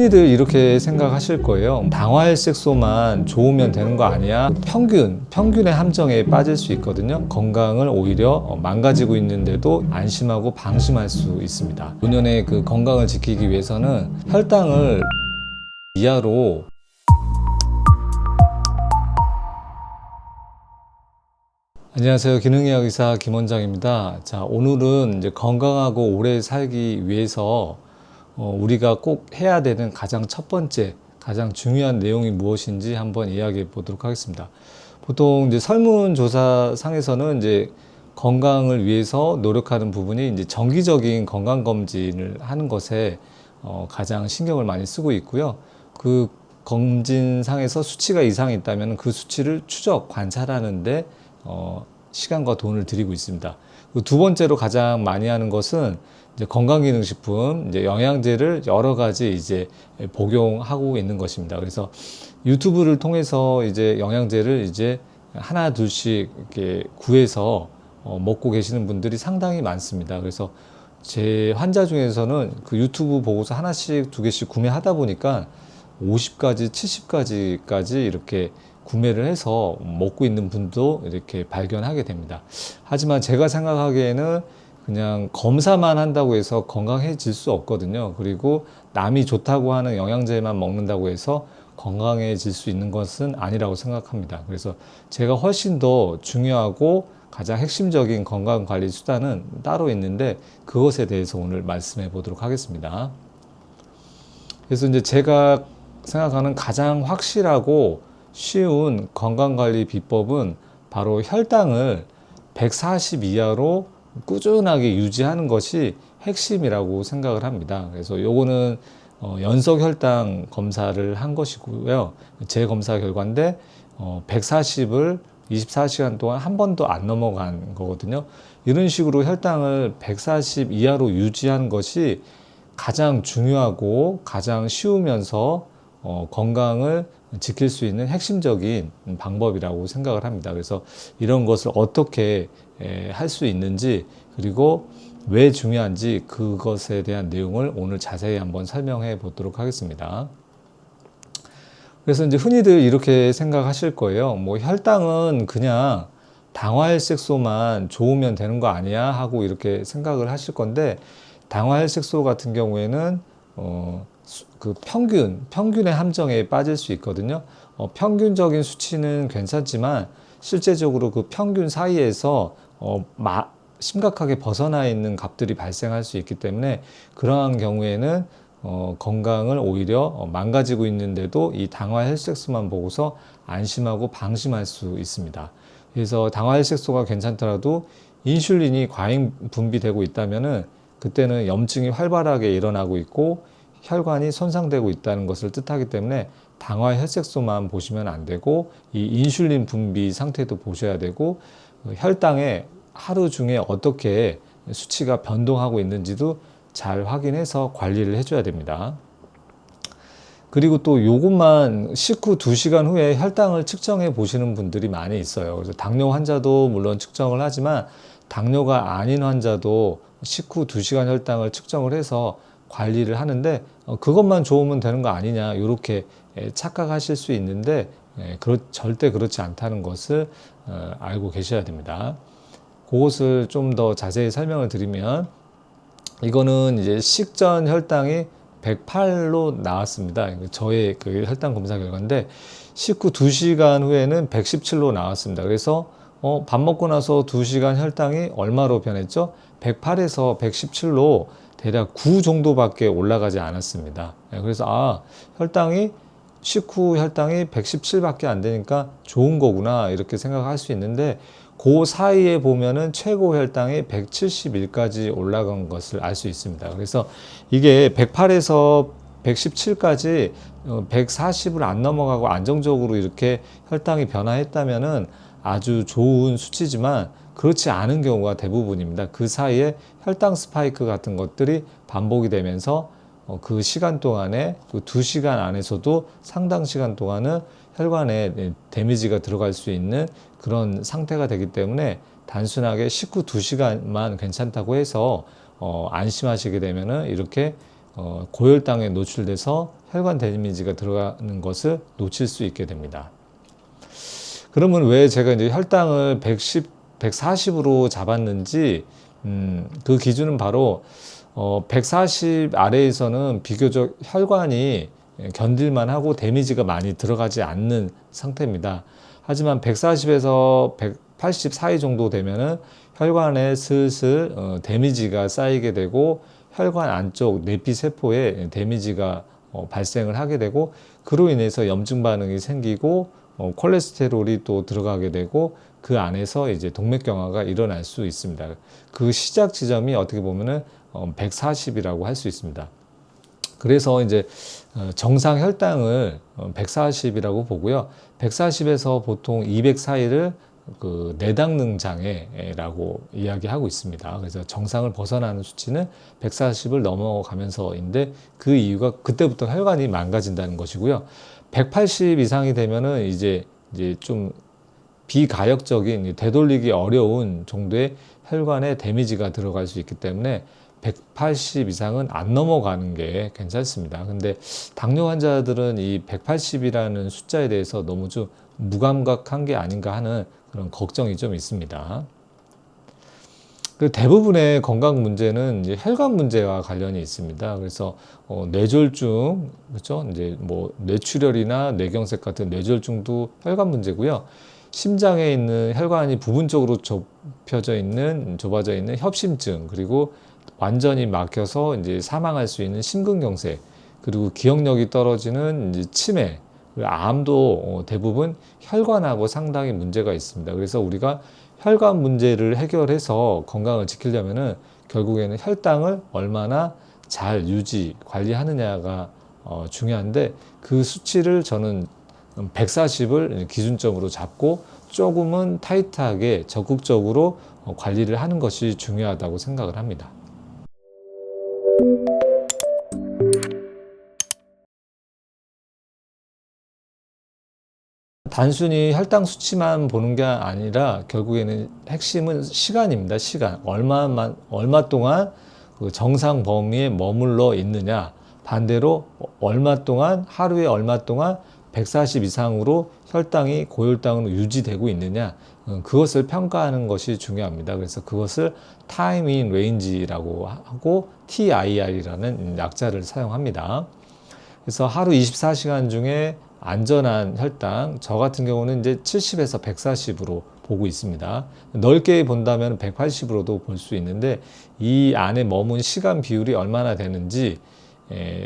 흔히들 이렇게 생각하실 거예요. 당화혈색소만 좋으면 되는 거 아니야? 평균의 함정에 빠질 수 있거든요. 건강을 오히려 망가지고 있는데도 안심하고 방심할 수 있습니다. 본연의 그 건강을 지키기 위해서는 혈당을 이하로. 안녕하세요. 기능의학 의사 김원장입니다. 자, 오늘은 이제 건강하고 오래 살기 위해서 우리가 꼭 해야 되는 가장 첫 번째, 가장 중요한 내용이 무엇인지 한번 이야기해 보도록 하겠습니다. 보통 이제 설문조사 상에서는 이제 건강을 위해서 노력하는 부분이 이제 정기적인 건강검진을 하는 것에 가장 신경을 많이 쓰고 있고요. 그 검진상에서 수치가 이상이 있다면 그 수치를 추적, 관찰하는데 시간과 돈을 들이고 있습니다. 두 번째로 가장 많이 하는 것은 이제 건강기능식품, 이제 영양제를 여러 가지 이제 복용하고 있는 것입니다. 그래서 유튜브를 통해서 이제 영양제를 이제 하나 둘씩 이렇게 구해서 먹고 계시는 분들이 상당히 많습니다. 그래서 제 환자 중에서는 그 유튜브 보고서 하나씩 두 개씩 구매하다 보니까 50가지, 70가지까지 이렇게 구매를 해서 먹고 있는 분도 이렇게 발견하게 됩니다. 하지만 제가 생각하기에는 그냥 검사만 한다고 해서 건강해질 수 없거든요. 그리고 남이 좋다고 하는 영양제만 먹는다고 해서 건강해질 수 있는 것은 아니라고 생각합니다. 그래서 제가 훨씬 더 중요하고 가장 핵심적인 건강관리 수단은 따로 있는데 그것에 대해서 오늘 말씀해 보도록 하겠습니다. 그래서 이제 제가 생각하는 가장 확실하고 쉬운 건강관리 비법은 바로 혈당을 140 이하로 꾸준하게 유지하는 것이 핵심이라고 생각을 합니다. 그래서 요거는 연속 혈당 검사를 한 것이고요. 제 검사 결과인데 140을 24시간 동안 한 번도 안 넘어간 거거든요. 이런 식으로 혈당을 140 이하로 유지하는 것이 가장 중요하고 가장 쉬우면서 건강을 지킬 수 있는 핵심적인 방법이라고 생각을 합니다. 그래서 이런 것을 어떻게 할 수 있는지 그리고 왜 중요한지 그것에 대한 내용을 오늘 자세히 한번 설명해 보도록 하겠습니다. 그래서 이제 흔히들 이렇게 생각하실 거예요. 뭐 혈당은 그냥 당화혈색소만 좋으면 되는 거 아니야? 하고 이렇게 생각을 하실 건데 당화혈색소 같은 경우에는 그 평균의 함정에 빠질 수 있거든요. 평균적인 수치는 괜찮지만 실제적으로 그 평균 사이에서 심각하게 벗어나 있는 값들이 발생할 수 있기 때문에 그러한 경우에는 건강을 오히려 망가지고 있는데도 이 당화혈색소만 보고서 안심하고 방심할 수 있습니다. 그래서 당화혈색소가 괜찮더라도 인슐린이 과잉 분비되고 있다면은 그때는 염증이 활발하게 일어나고 있고 혈관이 손상되고 있다는 것을 뜻하기 때문에 당화혈색소만 보시면 안 되고 이 인슐린 분비 상태도 보셔야 되고 혈당에 하루 중에 어떻게 수치가 변동하고 있는지도 잘 확인해서 관리를 해줘야 됩니다. 그리고 또 요것만 식후 2시간 후에 혈당을 측정해 보시는 분들이 많이 있어요. 그래서 당뇨 환자도 물론 측정을 하지만 당뇨가 아닌 환자도 식후 2시간 혈당을 측정을 해서 관리를 하는데 그것만 좋으면 되는 거 아니냐 이렇게 착각하실 수 있는데 절대 그렇지 않다는 것을 알고 계셔야 됩니다. 그것을 좀 더 자세히 설명을 드리면 이거는 이제 식전 혈당이 108로 나왔습니다. 저의 그 혈당 검사 결과인데 식후 2시간 후에는 117로 나왔습니다. 그래서 밥 먹고 나서 2시간 혈당이 얼마로 변했죠? 108에서 117로 대략 9 정도밖에 올라가지 않았습니다. 그래서 식후 혈당이 117밖에 안 되니까 좋은 거구나 이렇게 생각할 수 있는데 그 사이에 보면은 최고 혈당이 171까지 올라간 것을 알 수 있습니다. 그래서 이게 108에서 117까지 140을 안 넘어가고 안정적으로 이렇게 혈당이 변화했다면은 아주 좋은 수치지만 그렇지 않은 경우가 대부분입니다. 그 사이에 혈당 스파이크 같은 것들이 반복이 되면서 그 시간 동안에 그 2시간 안에서도 상당 시간 동안은 혈관에 데미지가 들어갈 수 있는 그런 상태가 되기 때문에 단순하게 식후 2시간만 괜찮다고 해서 안심하시게 되면은 이렇게 고혈당에 노출돼서 혈관 데미지가 들어가는 것을 놓칠 수 있게 됩니다. 그러면 왜 제가 이제 혈당을 140으로 잡았는지, 그 기준은 바로 140 아래에서는 비교적 혈관이 견딜만 하고 데미지가 많이 들어가지 않는 상태입니다. 하지만 140에서 180 사이 정도 되면은 혈관에 슬슬 데미지가 쌓이게 되고 혈관 안쪽 내피세포에 데미지가 발생을 하게 되고, 그로 인해서 염증 반응이 생기고 콜레스테롤이 또 들어가게 되고, 그 안에서 이제 동맥경화가 일어날 수 있습니다. 그 시작 지점이 어떻게 보면은 140이라고 할 수 있습니다. 그래서 이제 정상 혈당을 140이라고 보고요. 140에서 보통 200 사이를 그 내당능 장애라고 이야기하고 있습니다. 그래서 정상을 벗어나는 수치는 140을 넘어가면서인데, 그 이유가 그때부터 혈관이 망가진다는 것이고요. 180 이상이 되면은 이제 좀 비가역적인, 되돌리기 어려운 정도의 혈관에 데미지가 들어갈 수 있기 때문에 180 이상은 안 넘어가는 게 괜찮습니다. 근데 당뇨 환자들은 이 180이라는 숫자에 대해서 너무 좀 무감각한 게 아닌가 하는 그런 걱정이 좀 있습니다. 그 대부분의 건강 문제는 이제 혈관 문제와 관련이 있습니다. 그래서 뇌졸중, 그렇죠? 이제 뭐 뇌출혈이나 뇌경색 같은 뇌졸중도 혈관 문제고요. 심장에 있는 혈관이 부분적으로 좁아져 있는 협심증, 그리고 완전히 막혀서 이제 사망할 수 있는 심근경색, 그리고 기억력이 떨어지는 이제 치매, 암도 대부분 혈관하고 상당히 문제가 있습니다. 그래서 우리가 혈관 문제를 해결해서 건강을 지키려면은 결국에는 혈당을 얼마나 잘 유지, 관리하느냐가 중요한데, 그 수치를 저는 140을 기준점으로 잡고 조금은 타이트하게 적극적으로 관리를 하는 것이 중요하다고 생각을 합니다. 단순히 혈당 수치만 보는 게 아니라 결국에는 핵심은 시간입니다. 시간. 얼마 동안 그 정상 범위에 머물러 있느냐. 반대로 하루에 얼마 동안 140 이상으로 혈당이 고혈당으로 유지되고 있느냐. 그것을 평가하는 것이 중요합니다. 그래서 그것을 타임 인 레인지라고 하고 TIR이라는 약자를 사용합니다. 그래서 하루 24시간 중에 안전한 혈당, 저 같은 경우는 이제 70에서 140으로 보고 있습니다. 넓게 본다면 180으로도 볼 수 있는데, 이 안에 머문 시간 비율이 얼마나 되는지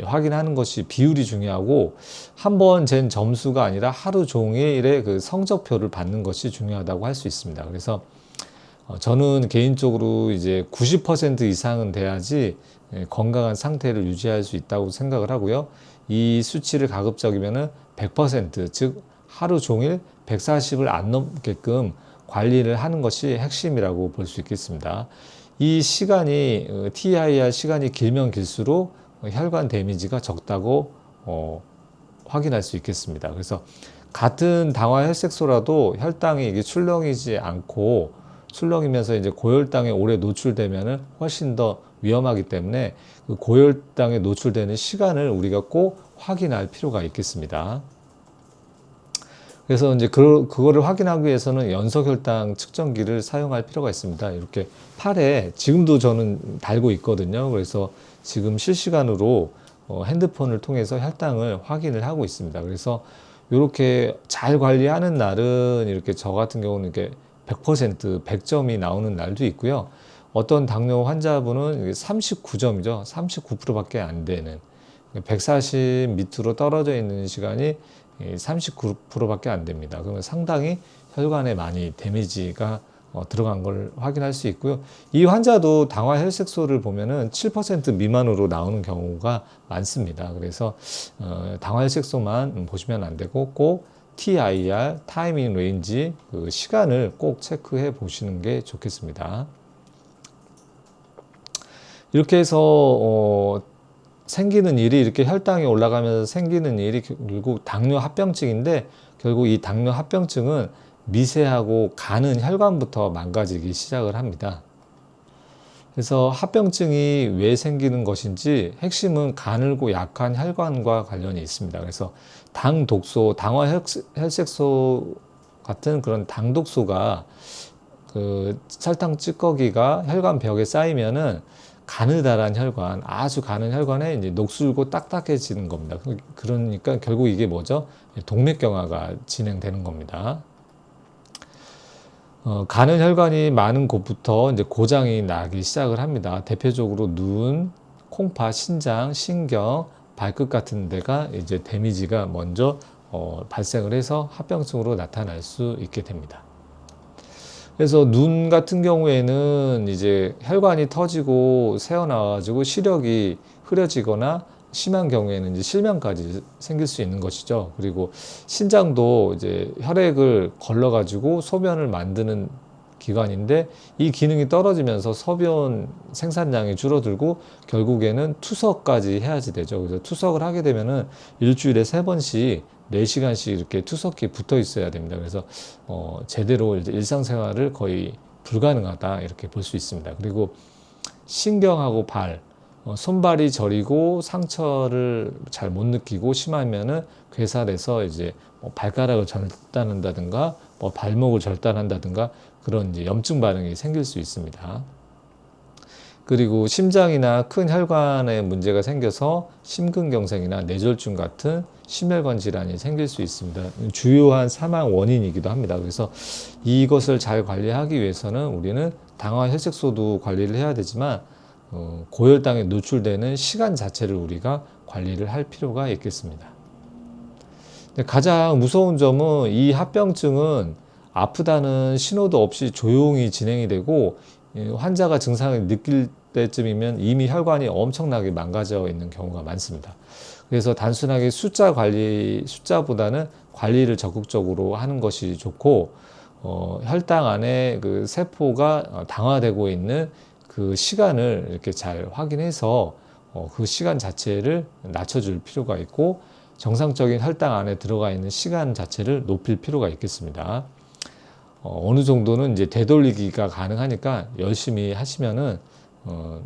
확인하는 것이 비율이 중요하고, 한 번 잰 점수가 아니라 하루 종일의 그 성적표를 받는 것이 중요하다고 할 수 있습니다. 그래서 저는 개인적으로 이제 90% 이상은 돼야지 건강한 상태를 유지할 수 있다고 생각을 하고요. 이 수치를 가급적이면은 100%, 즉 하루 종일 140을 안 넘게끔 관리를 하는 것이 핵심이라고 볼 수 있겠습니다. 이 시간이 TIR 시간이 길면 길수록 혈관 데미지가 적다고 확인할 수 있겠습니다. 그래서 같은 당화 혈색소라도 혈당이 이게 출렁이지 않고, 출렁이면서 이제 고혈당에 오래 노출되면은 훨씬 더 위험하기 때문에 그 고혈당에 노출되는 시간을 우리가 꼭 확인할 필요가 있겠습니다. 그래서 이제 그거를 확인하기 위해서는 연속혈당 측정기를 사용할 필요가 있습니다. 이렇게 팔에 지금도 저는 달고 있거든요. 그래서 지금 실시간으로 핸드폰을 통해서 혈당을 확인을 하고 있습니다. 그래서 이렇게 잘 관리하는 날은 이렇게 저 같은 경우는 이렇게 100%, 100점이 나오는 날도 있고요. 어떤 당뇨 환자분은 39점이죠. 39%밖에 안 되는, 140 밑으로 떨어져 있는 시간이 39%밖에 안 됩니다. 그러면 상당히 혈관에 많이 데미지가 들어간 걸 확인할 수 있고요. 이 환자도 당화 혈색소를 보면은 7% 미만으로 나오는 경우가 많습니다. 그래서 당화 혈색소만 보시면 안 되고 꼭 TIR, 타이밍 레인지, 그 시간을 꼭 체크해 보시는 게 좋겠습니다. 이렇게 해서 생기는 일이, 이렇게 혈당이 올라가면서 생기는 일이 결국 당뇨 합병증인데, 결국 이 당뇨 합병증은 미세하고 가는 혈관부터 망가지기 시작을 합니다. 그래서 합병증이 왜 생기는 것인지 핵심은 가늘고 약한 혈관과 관련이 있습니다. 그래서 당 독소, 혈색소 같은 그런 당 독소가 그 설탕 찌꺼기가 혈관 벽에 쌓이면은 가느다란 혈관, 아주 가는 혈관에 이제 녹슬고 딱딱해지는 겁니다. 그러니까 결국 이게 뭐죠? 동맥경화가 진행되는 겁니다. 가는 혈관이 많은 곳부터 이제 고장이 나기 시작을 합니다. 대표적으로 눈, 콩팥, 신장, 신경, 발끝 같은 데가 이제 데미지가 먼저 발생을 해서 합병증으로 나타날 수 있게 됩니다. 그래서 눈 같은 경우에는 이제 혈관이 터지고 새어나와가지고 시력이 흐려지거나 심한 경우에는 이제 실명까지 생길 수 있는 것이죠. 그리고 신장도 이제 혈액을 걸러가지고 소변을 만드는 기관인데 이 기능이 떨어지면서 소변 생산량이 줄어들고 결국에는 투석까지 해야지 되죠. 그래서 투석을 하게 되면은 일주일에 3번씩 4시간씩 이렇게 투석기 붙어 있어야 됩니다. 그래서 제대로 이제 일상생활을 거의 불가능하다 이렇게 볼 수 있습니다. 그리고 신경하고 발, 손발이 저리고 상처를 잘 못 느끼고 심하면은 괴살해서 이제 발가락을 절단한다든가 발목을 절단한다든가 그런 이제 염증 반응이 생길 수 있습니다. 그리고 심장이나 큰 혈관에 문제가 생겨서 심근경색이나 뇌졸중 같은 심혈관 질환이 생길 수 있습니다. 주요한 사망 원인이기도 합니다. 그래서 이것을 잘 관리하기 위해서는 우리는 당화 혈색소도 관리를 해야 되지만 고혈당에 노출되는 시간 자체를 우리가 관리를 할 필요가 있겠습니다. 가장 무서운 점은 이 합병증은 아프다는 신호도 없이 조용히 진행이 되고 환자가 증상을 느낄 때쯤이면 이미 혈관이 엄청나게 망가져 있는 경우가 많습니다. 그래서 단순하게 숫자보다는 관리를 적극적으로 하는 것이 좋고 혈당 안에 그 세포가 당화되고 있는 그 시간을 이렇게 잘 확인해서 그 시간 자체를 낮춰줄 필요가 있고 정상적인 혈당 안에 들어가 있는 시간 자체를 높일 필요가 있겠습니다. 어느 정도는 이제 되돌리기가 가능하니까 열심히 하시면은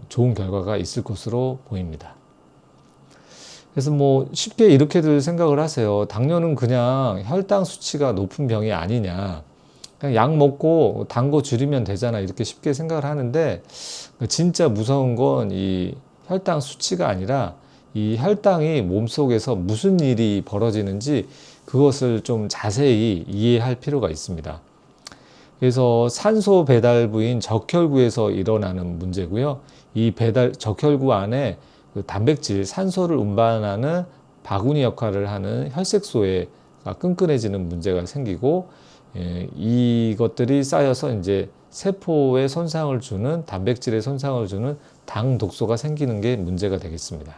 좋은 결과가 있을 것으로 보입니다. 그래서 뭐 쉽게 이렇게들 생각을 하세요. 당뇨는 그냥 혈당 수치가 높은 병이 아니냐. 그냥 약 먹고 단 거 줄이면 되잖아. 이렇게 쉽게 생각을 하는데 진짜 무서운 건 이 혈당 수치가 아니라 이 혈당이 몸속에서 무슨 일이 벌어지는지 그것을 좀 자세히 이해할 필요가 있습니다. 그래서 산소 배달부인 적혈구에서 일어나는 문제고요. 이 적혈구 안에 그 단백질, 산소를 운반하는 바구니 역할을 하는 혈색소가 끈끈해지는 문제가 생기고, 이것들이 쌓여서 이제 세포에 손상을 주는 단백질에 손상을 주는 당 독소가 생기는 게 문제가 되겠습니다.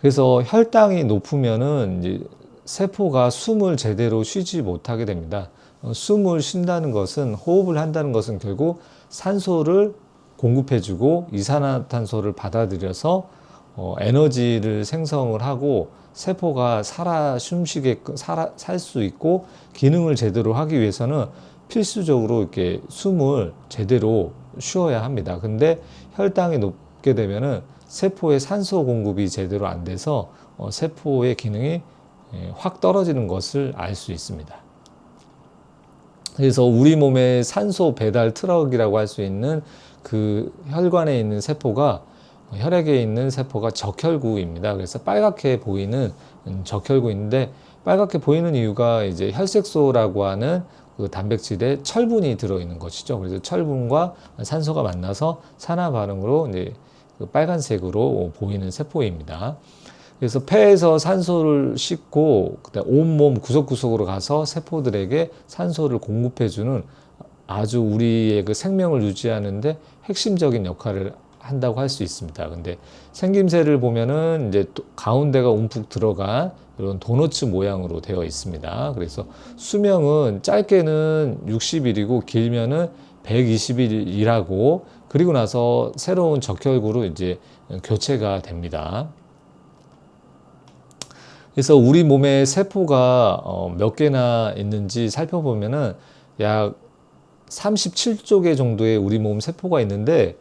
그래서 혈당이 높으면은 이제 세포가 숨을 제대로 쉬지 못하게 됩니다. 숨을 쉰다는 것은 호흡을 한다는 것은 결국 산소를 공급해주고 이산화탄소를 받아들여서 에너지를 생성을 하고 세포가 숨쉬게끔 살 수 있고 기능을 제대로 하기 위해서는 필수적으로 이렇게 숨을 제대로 쉬어야 합니다. 근데 혈당이 높게 되면은 세포의 산소 공급이 제대로 안 돼서 세포의 기능이 확 떨어지는 것을 알 수 있습니다. 그래서 우리 몸의 산소 배달 트럭이라고 할 수 있는 그 혈관에 있는 세포가 혈액에 있는 세포가 적혈구입니다. 그래서 빨갛게 보이는 적혈구인데 빨갛게 보이는 이유가 이제 혈색소라고 하는 그 단백질에 철분이 들어있는 것이죠. 그래서 철분과 산소가 만나서 산화 반응으로 이제 그 빨간색으로 보이는 세포입니다. 그래서 폐에서 산소를 싣고 온몸 구석구석으로 가서 세포들에게 산소를 공급해주는 아주 우리의 그 생명을 유지하는데 핵심적인 역할을 한다고 할 수 있습니다. 근데 생김새를 보면은 이제 가운데가 움푹 들어간 이런 도너츠 모양으로 되어 있습니다. 그래서 수명은 짧게는 60일이고 길면은 120일이라고 그리고 나서 새로운 적혈구로 이제 교체가 됩니다. 그래서 우리 몸에 세포가 몇 개나 있는지 살펴보면은 약 37조 개 정도의 우리 몸 세포가 있는데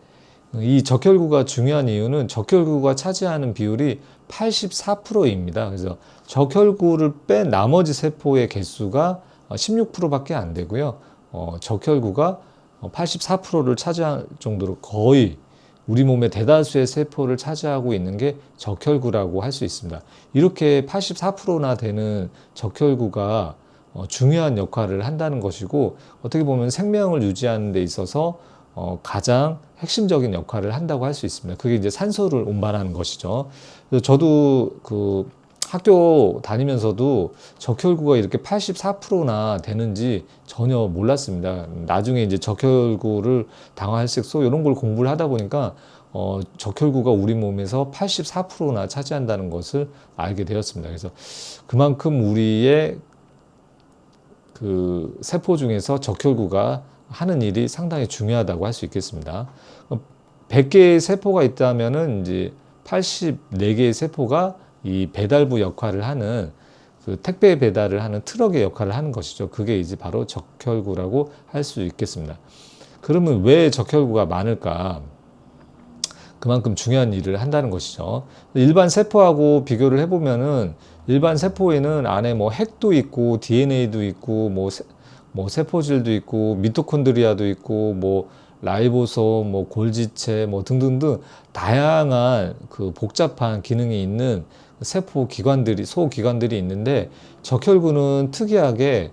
이 적혈구가 중요한 이유는 적혈구가 차지하는 비율이 84%입니다. 그래서 적혈구를 뺀 나머지 세포의 개수가 16%밖에 안 되고요. 적혈구가 84%를 차지할 정도로 거의 우리 몸의 대다수의 세포를 차지하고 있는 게 적혈구라고 할 수 있습니다. 이렇게 84%나 되는 적혈구가 중요한 역할을 한다는 것이고, 어떻게 보면 생명을 유지하는 데 있어서 가장 핵심적인 역할을 한다고 할 수 있습니다. 그게 이제 산소를 운반하는 것이죠. 그래서 저도 그 학교 다니면서도 적혈구가 이렇게 84%나 되는지 전혀 몰랐습니다. 나중에 이제 적혈구를 당화혈색소 이런 걸 공부를 하다 보니까 적혈구가 우리 몸에서 84%나 차지한다는 것을 알게 되었습니다. 그래서 그만큼 우리의 그 세포 중에서 적혈구가 하는 일이 상당히 중요하다고 할 수 있겠습니다. 100개의 세포가 있다면은 이제 84개의 세포가 이 배달부 역할을 하는 그 택배 배달을 하는 트럭의 역할을 하는 것이죠. 그게 이제 바로 적혈구라고 할 수 있겠습니다. 그러면 왜 적혈구가 많을까? 그만큼 중요한 일을 한다는 것이죠. 일반 세포하고 비교를 해보면은 일반 세포에는 안에 뭐 핵도 있고 DNA도 있고 뭐 세포질도 있고 미토콘드리아도 있고 뭐 라이보솜, 뭐 골지체, 뭐 등등등 다양한 그 복잡한 기능이 있는 세포 기관들이 소기관들이 있는데 적혈구는 특이하게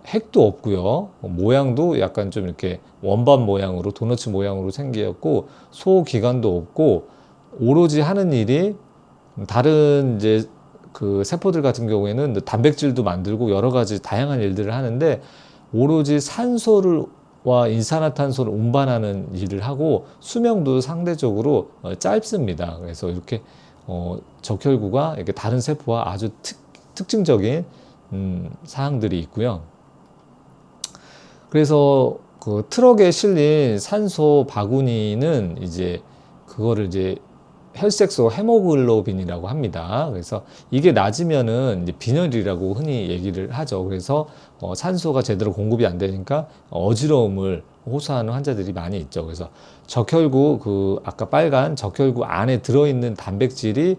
핵도 없고요. 모양도 약간 좀 이렇게 원반 모양으로 도너츠 모양으로 생겼고 소기관도 없고 오로지 하는 일이 다른 이제 그 세포들 같은 경우에는 단백질도 만들고 여러 가지 다양한 일들을 하는데 오로지 산소와 이산화탄소를 운반하는 일을 하고 수명도 상대적으로 짧습니다. 그래서 이렇게 적혈구가 이렇게 다른 세포와 아주 특징적인 사항들이 있고요. 그래서 그 트럭에 실린 산소 바구니는 이제 그거를 이제 혈색소 헤모글로빈이라고 합니다. 그래서 이게 낮으면은 이제 빈혈이라고 흔히 얘기를 하죠. 그래서 산소가 제대로 공급이 안 되니까 어지러움을 호소하는 환자들이 많이 있죠. 그래서 적혈구 그 아까 빨간 적혈구 안에 들어있는 단백질이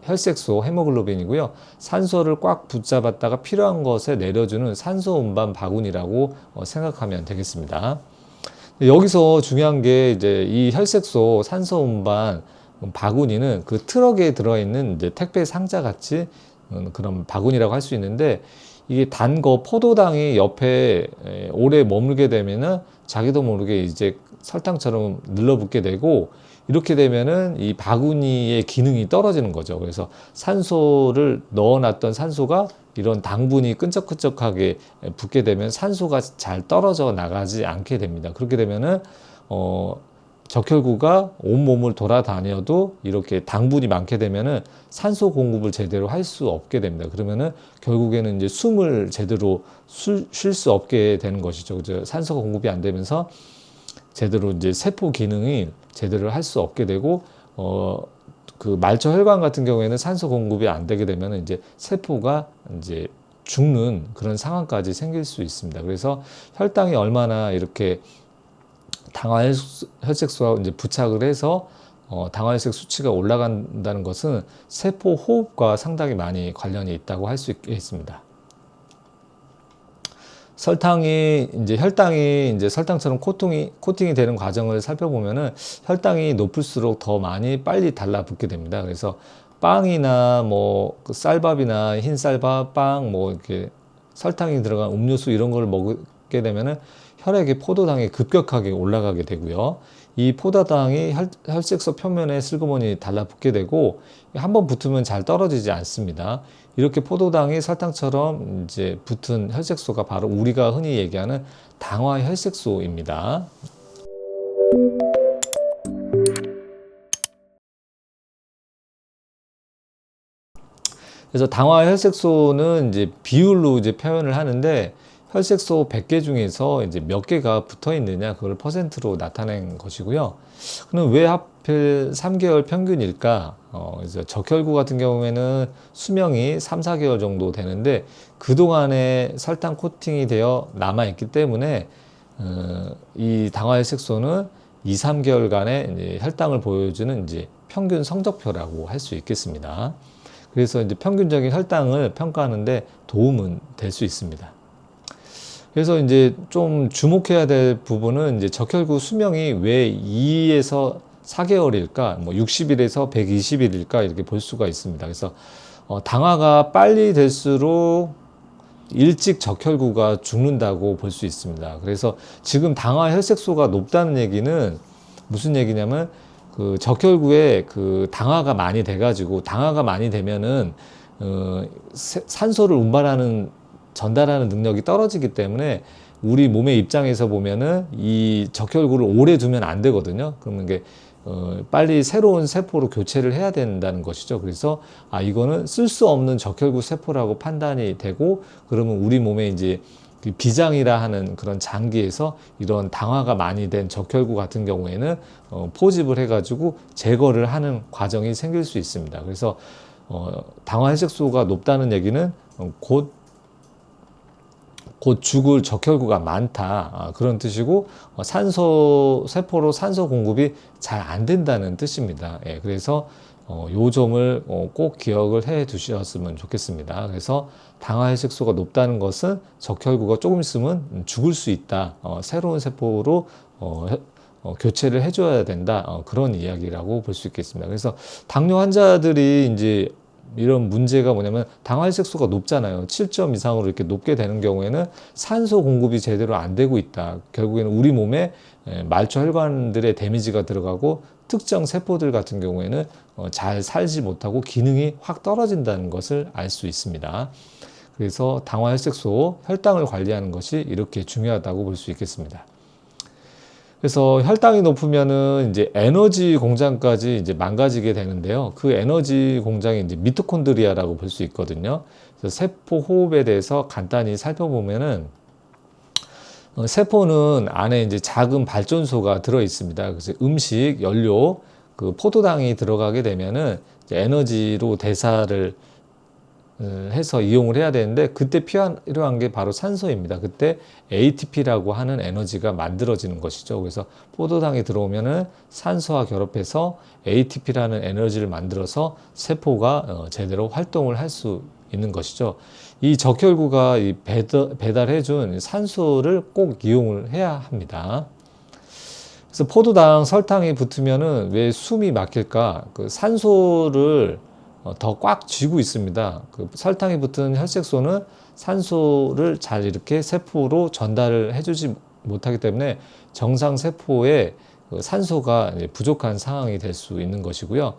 혈색소 헤모글로빈이고요. 산소를 꽉 붙잡았다가 필요한 것에 내려주는 산소 운반 바구니라고 생각하면 되겠습니다. 여기서 중요한 게 이제 이 혈색소 산소 운반 바구니는 그 트럭에 들어있는 이제 택배 상자 같이 그런 바구니라고 할 수 있는데 이게 단 거 포도당이 옆에 오래 머물게 되면은 자기도 모르게 이제 설탕처럼 늘러붙게 되고 이렇게 되면은 이 바구니의 기능이 떨어지는 거죠. 그래서 산소를 넣어놨던 산소가 이런 당분이 끈적끈적하게 붙게 되면 산소가 잘 떨어져 나가지 않게 됩니다. 그렇게 되면은 적혈구가 온몸을 돌아다녀도 이렇게 당분이 많게 되면은 산소 공급을 제대로 할 수 없게 됩니다. 그러면은 결국에는 이제 숨을 제대로 쉴 수 없게 되는 것이죠. 그죠? 산소가 공급이 안 되면서 제대로 이제 세포 기능이 제대로 할 수 없게 되고, 그 말초 혈관 같은 경우에는 산소 공급이 안 되게 되면 이제 세포가 이제 죽는 그런 상황까지 생길 수 있습니다. 그래서 혈당이 얼마나 이렇게 당화혈색소와 이제 부착을 해서 당화혈색 수치가 올라간다는 것은 세포 호흡과 상당히 많이 관련이 있다고 할 수 있겠습니다. 혈당이 이제 설탕처럼 코팅이 되는 과정을 살펴보면은 혈당이 높을수록 더 많이 빨리 달라붙게 됩니다. 그래서 빵이나 뭐 그 쌀밥이나 흰 쌀밥, 빵, 뭐 이렇게 설탕이 들어간 음료수 이런 걸 먹게 되면은 혈액의 포도당이 급격하게 올라가게 되고요. 이 포도당이 혈색소 표면에 슬그머니 달라붙게 되고 한번 붙으면 잘 떨어지지 않습니다. 이렇게 포도당이 설탕처럼 이제 붙은 혈색소가 바로 우리가 흔히 얘기하는 당화혈색소입니다. 그래서 당화혈색소는 이제 비율로 이제 표현을 하는데 혈색소 100개 중에서 이제 몇 개가 붙어 있느냐 그걸 퍼센트로 나타낸 것이고요. 그럼 왜 하필 3개월 평균일까? 이제 적혈구 같은 경우에는 수명이 3, 4개월 정도 되는데 그동안에 설탕 코팅이 되어 남아 있기 때문에 이 당화혈색소는 2, 3개월간의 이제 혈당을 보여주는 이제 평균 성적표라고 할 수 있겠습니다. 그래서 이제 평균적인 혈당을 평가하는데 도움은 될 수 있습니다. 그래서 이제 좀 주목해야 될 부분은 이제 적혈구 수명이 왜 2에서 4개월일까, 뭐 60일에서 120일일까 이렇게 볼 수가 있습니다. 그래서 당화가 빨리 될수록 일찍 적혈구가 죽는다고 볼 수 있습니다. 그래서 지금 당화 혈색소가 높다는 얘기는 무슨 얘기냐면 그 적혈구에 그 당화가 많이 돼가지고 당화가 많이 되면은 산소를 전달하는 능력이 떨어지기 때문에 우리 몸의 입장에서 보면은 이 적혈구를 오래 두면 안 되거든요. 그러면 이게 빨리 새로운 세포로 교체를 해야 된다는 것이죠. 그래서 이거는 쓸 수 없는 적혈구 세포라고 판단이 되고, 그러면 우리 몸에 이제 비장이라 하는 그런 장기에서 이런 당화가 많이 된 적혈구 같은 경우에는 포집을 해가지고 제거를 하는 과정이 생길 수 있습니다. 그래서 당화혈색소가 높다는 얘기는 곧 죽을 적혈구가 많다, 그런 뜻이고, 세포로 산소 공급이 잘 안 된다는 뜻입니다. 예, 그래서 요 점을 꼭 기억을 해 두셨으면 좋겠습니다. 그래서 당화혈색소가 높다는 것은 적혈구가 조금 있으면 죽을 수 있다, 새로운 세포로 교체를 해줘야 된다, 그런 이야기라고 볼 수 있겠습니다. 그래서 당뇨 환자들이 이제 이런 문제가 뭐냐면 당화혈색소가 높잖아요. 7점 이상으로 이렇게 높게 되는 경우에는 산소 공급이 제대로 안 되고 있다. 결국에는 우리 몸에 말초 혈관들의 데미지가 들어가고 특정 세포들 같은 경우에는 잘 살지 못하고 기능이 확 떨어진다는 것을 알 수 있습니다. 그래서 당화혈색소, 혈당을 관리하는 것이 이렇게 중요하다고 볼 수 있겠습니다. 그래서 혈당이 높으면은 이제 에너지 공장까지 이제 망가지게 되는데요. 그 에너지 공장이 이제 미토콘드리아라고 볼 수 있거든요. 그래서 세포 호흡에 대해서 간단히 살펴보면은 세포는 안에 이제 작은 발전소가 들어 있습니다. 그래서 음식, 연료, 그 포도당이 들어가게 되면은 이제 에너지로 대사를 해서 이용을 해야 되는데, 그때 필요한 게 바로 산소입니다. 그때 ATP라고 하는 에너지가 만들어지는 것이죠. 그래서 포도당이 들어오면은 산소와 결합해서 ATP라는 에너지를 만들어서 세포가 제대로 활동을 할 수 있는 것이죠. 이 적혈구가 배달해준 산소를 꼭 이용을 해야 합니다. 그래서 포도당, 설탕이 붙으면은 왜 숨이 막힐까? 그 산소를 더 꽉 쥐고 있습니다. 그 설탕이 붙은 혈색소는 산소를 잘 이렇게 세포로 전달을 해주지 못하기 때문에 정상 세포에 산소가 부족한 상황이 될 수 있는 것이고요.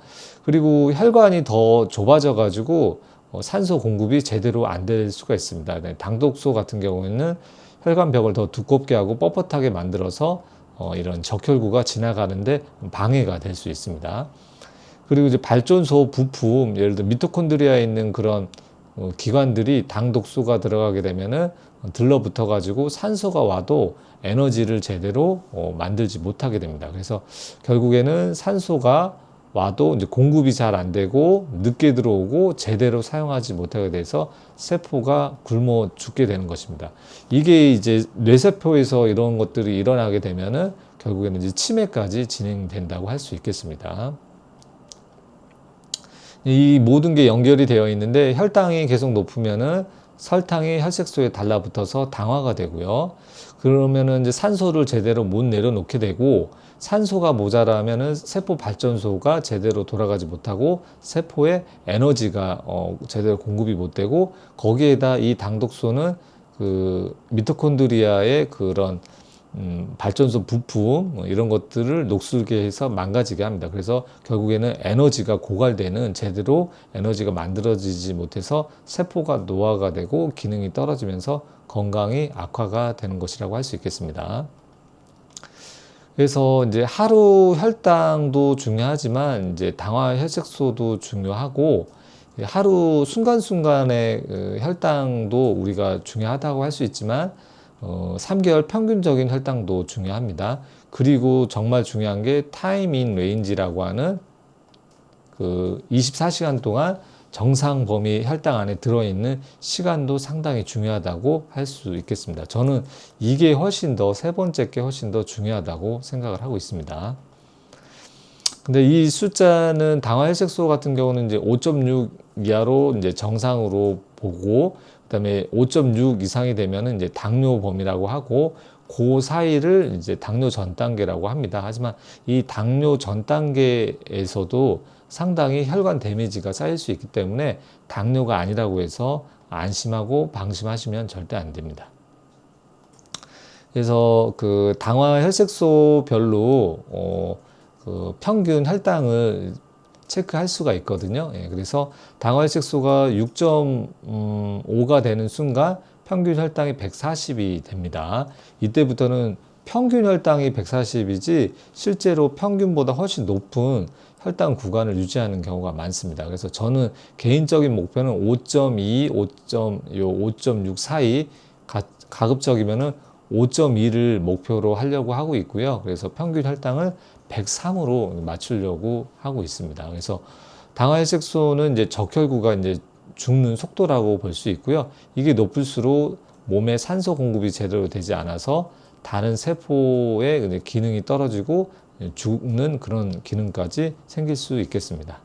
그리고 혈관이 더 좁아져 가지고 산소 공급이 제대로 안 될 수가 있습니다. 당독소 같은 경우에는 혈관벽을 더 두껍게 하고 뻣뻣하게 만들어서 이런 적혈구가 지나가는데 방해가 될 수 있습니다. 그리고 이제 발전소 부품, 예를 들어 미토콘드리아에 있는 그런 기관들이 당독소가 들어가게 되면은 들러붙어 가지고 산소가 와도 에너지를 제대로 만들지 못하게 됩니다. 그래서 결국에는 산소가 와도 이제 공급이 잘 안 되고 늦게 들어오고 제대로 사용하지 못하게 돼서 세포가 굶어 죽게 되는 것입니다. 이게 이제 뇌세포에서 이런 것들이 일어나게 되면은 결국에는 이제 치매까지 진행된다고 할 수 있겠습니다. 이 모든 게 연결이 되어 있는데, 혈당이 계속 높으면은 설탕이 혈색소에 달라붙어서 당화가 되고요. 그러면은 이제 산소를 제대로 못 내려놓게 되고, 산소가 모자라면은 세포 발전소가 제대로 돌아가지 못하고 세포에 에너지가 제대로 공급이 못 되고, 거기에다 이 당독소는 그 미토콘드리아의 그런 발전소 부품 이런 것들을 녹슬게 해서 망가지게 합니다. 그래서 결국에는 에너지가 고갈되는, 제대로 에너지가 만들어지지 못해서 세포가 노화가 되고 기능이 떨어지면서 건강이 악화가 되는 것이라고 할 수 있겠습니다. 그래서 이제 하루 혈당도 중요하지만 이제 당화 혈색소도 중요하고, 하루 순간순간의 혈당도 우리가 중요하다고 할 수 있지만 3개월 평균적인 혈당도 중요합니다. 그리고 정말 중요한 게 타임 인 레인지라고 하는 그 24시간 동안 정상 범위 혈당 안에 들어있는 시간도 상당히 중요하다고 할 수 있겠습니다. 저는 이게 훨씬 더, 세 번째 게 훨씬 더 중요하다고 생각을 하고 있습니다. 근데 이 숫자는 당화혈색소 같은 경우는 이제 5.6 이하로 이제 정상으로 보고, 그다음에 5.6 이상이 되면은 이제 당뇨 범위라고 하고, 그 사이를 이제 당뇨 전 단계라고 합니다. 하지만 이 당뇨 전 단계에서도 상당히 혈관 데미지가 쌓일 수 있기 때문에 당뇨가 아니라고 해서 안심하고 방심하시면 절대 안 됩니다. 그래서 그 당화 혈색소별로 그 평균 혈당을 체크할 수가 있거든요. 예, 그래서 당화 혈색소가 6.5가 되는 순간 평균 혈당이 140이 됩니다. 이때부터는 평균 혈당이 140이지 실제로 평균보다 훨씬 높은 혈당 구간을 유지하는 경우가 많습니다. 그래서 저는 개인적인 목표는 5.2, 5.6 사이, 가급적이면은 5.2를 목표로 하려고 하고 있고요. 그래서 평균 혈당을 103으로 맞추려고 하고 있습니다. 그래서 당화혈색소는 이제 적혈구가 이제 죽는 속도라고 볼 수 있고요. 이게 높을수록 몸에 산소 공급이 제대로 되지 않아서 다른 세포의 기능이 떨어지고 죽는 그런 기능까지 생길 수 있겠습니다.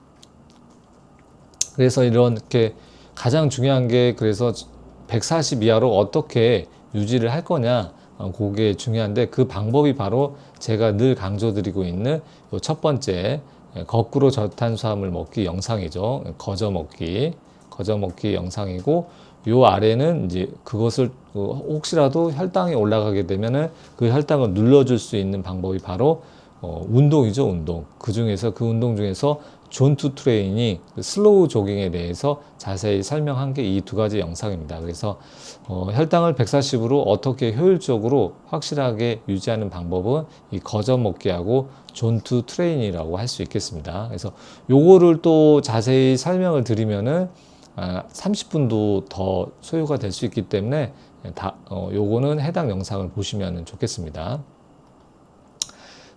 그래서 이렇게 가장 중요한 게, 그래서 140 이하로 어떻게 유지를 할 거냐, 그게 중요한데, 그 방법이 바로 제가 늘 강조드리고 있는 첫 번째 거꾸로 저탄수화물 먹기 영상이죠. 거저 먹기 영상이고, 요 아래는 이제 그것을 혹시라도 혈당이 올라가게 되면은 그 혈당을 눌러줄 수 있는 방법이 바로 운동이죠, 운동. 그 운동 중에서 존투 트레이닝, 슬로우 조깅에 대해서 자세히 설명한 게 이 두 가지 영상입니다. 그래서 혈당을 140으로 어떻게 효율적으로 확실하게 유지하는 방법은 이 거저 먹기하고 존투 트레이닝이라고 할 수 있겠습니다. 그래서 요거를 또 자세히 설명을 드리면은 30분도 더 소요가 될 수 있기 때문에 요거는 해당 영상을 보시면 좋겠습니다.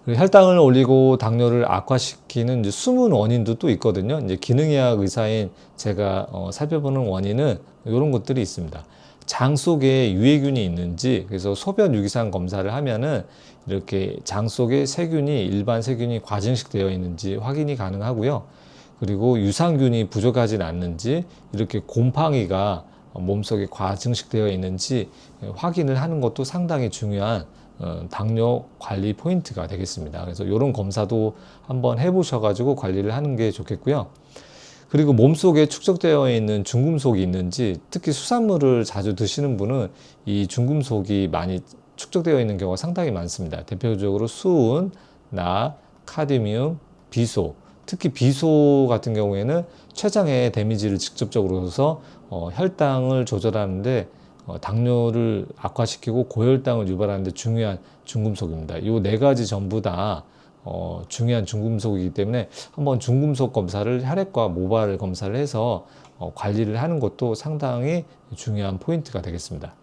혈당을 올리고 당뇨를 악화시키는 이제 숨은 원인도 또 있거든요. 이제 기능의학 의사인 제가 살펴보는 원인은 이런 것들이 있습니다. 장 속에 유해균이 있는지, 그래서 소변 유기산 검사를 하면은 이렇게 장 속에 세균이, 일반 세균이 과증식되어 있는지 확인이 가능하고요. 그리고 유산균이 부족하진 않는지, 이렇게 곰팡이가 몸속에 과증식되어 있는지 확인을 하는 것도 상당히 중요한 당뇨 관리 포인트가 되겠습니다. 그래서 이런 검사도 한번 해보셔가지고 관리를 하는 게 좋겠고요. 그리고 몸속에 축적되어 있는 중금속이 있는지, 특히 수산물을 자주 드시는 분은 이 중금속이 많이 축적되어 있는 경우가 상당히 많습니다. 대표적으로 수은, 나, 카드뮴, 비소. 특히 비소 같은 경우에는 췌장에 데미지를 직접적으로 줘서 혈당을 조절하는데, 당뇨를 악화시키고 고혈당을 유발하는 데 중요한 중금속입니다. 이 네 가지 전부 다 중요한 중금속이기 때문에 한번 중금속 검사를, 혈액과 모발 검사를 해서 관리를 하는 것도 상당히 중요한 포인트가 되겠습니다.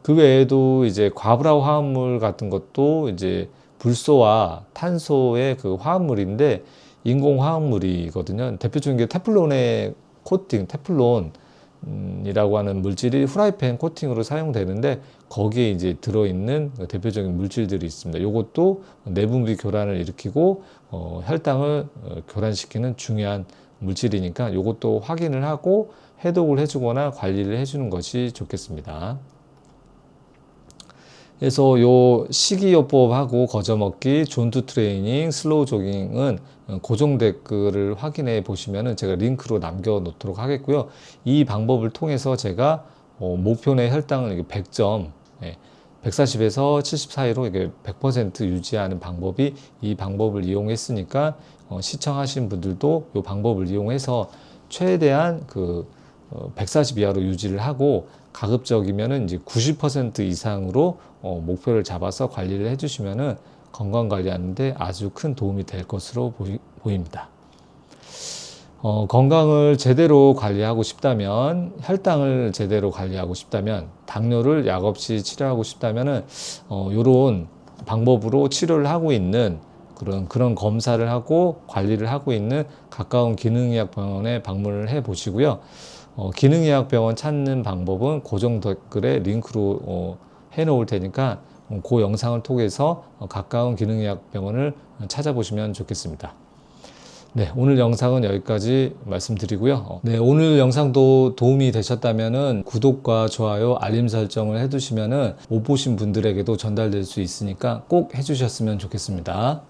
그 외에도 이제 과부하 화합물 같은 것도 이제 불소와 탄소의 그 화합물인데 인공 화합물이거든요. 대표적인 게 테플론의 코팅, 테플론이라고 하는 물질이 후라이팬 코팅으로 사용되는데 거기에 이제 들어있는 대표적인 물질들이 있습니다. 이것도 내분비 교란을 일으키고 혈당을 교란시키는 중요한 물질이니까 이것도 확인을 하고 해독을 해주거나 관리를 해주는 것이 좋겠습니다. 그래서 요 식이요법하고 거저먹기, 존투 트레이닝, 슬로우 조깅은 고정 댓글을 확인해 보시면은 제가 링크로 남겨 놓도록 하겠고요. 이 방법을 통해서 제가 목표 내 혈당을 100점, 140에서 70 사이로 이게 100% 유지하는 방법이, 이 방법을 이용했으니까 시청하신 분들도 이 방법을 이용해서 최대한 140 이하로 유지를 하고, 가급적이면은 이제 90% 이상으로 목표를 잡아서 관리를 해주시면은 건강 관리하는데 아주 큰 도움이 될 것으로 보입니다. 건강을 제대로 관리하고 싶다면, 혈당을 제대로 관리하고 싶다면, 당뇨를 약 없이 치료하고 싶다면은 이런 방법으로 치료를 하고 있는 그런 검사를 하고 관리를 하고 있는 가까운 기능의학병원에 방문을 해 보시고요. 기능의학병원 찾는 방법은 고정 댓글에 링크로 해 놓을 테니까 그 영상을 통해서 가까운 기능의학병원을 찾아보시면 좋겠습니다. 네, 오늘 영상은 여기까지 말씀드리고요. 네, 오늘 영상도 도움이 되셨다면은 구독과 좋아요, 알림 설정을 해두시면은 못 보신 분들에게도 전달될 수 있으니까 꼭 해주셨으면 좋겠습니다.